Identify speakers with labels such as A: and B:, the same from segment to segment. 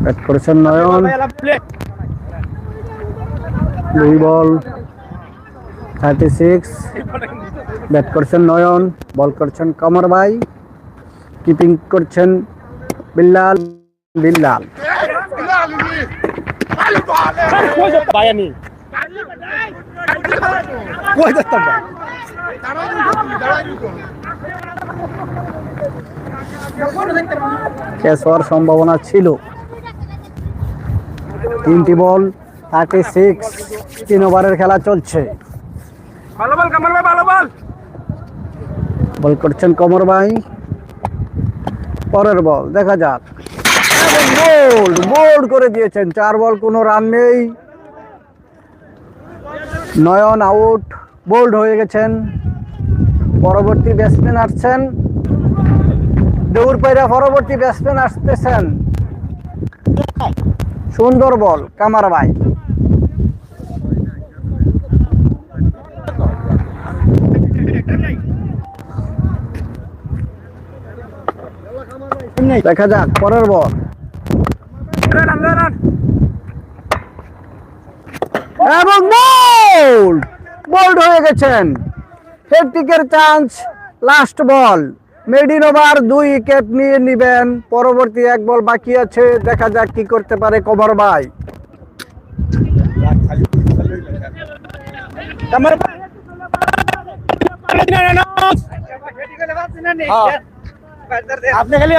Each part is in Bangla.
A: ব্যাট করেছেন নয়ন, 2 বল 36। ব্যাট করছেন নয়ন, বল করছেন কমর ভাই, কিপিং করছেন বিল্লাল। বিল্লাল ক্যাচ হওয়ার সম্ভাবনা ছিল। 3টি বল 36, 3 ওভারের খেলা চলছে। বল করছেন কমর ভাই, পরের বল দেখা যাক। বোল্ড করে দিয়েছেন, 4 বল কোনো রান নেই। নয়ন আউট, বোল্ড হয়ে গেছেন। পরবর্তী ব্যাটসম্যান আসছেন, দৌড় পাইরা পরবর্তী ব্যাটসম্যান আসতেছেন। সুন্দর বল কামার ভাই। দেখা যাক পরের বল, এবং বোল্ড হয়ে গেছেন। হ্যাট্রিকের chance, last ball, maiden over 2 wicket নিয়ে নিবেন। পরবর্তী 1 বল বাকি আছে, দেখা যাক কি করতে পারে কমর ভাই।
B: আপনি খালি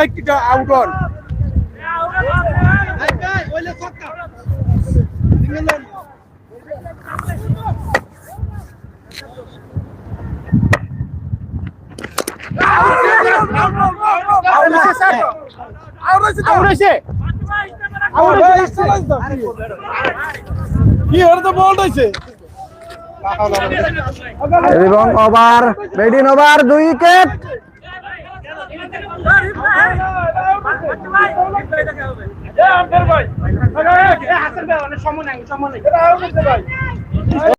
B: আউট হন।
A: এবং ওভার, মেডিন ওভার 2 উইকেট।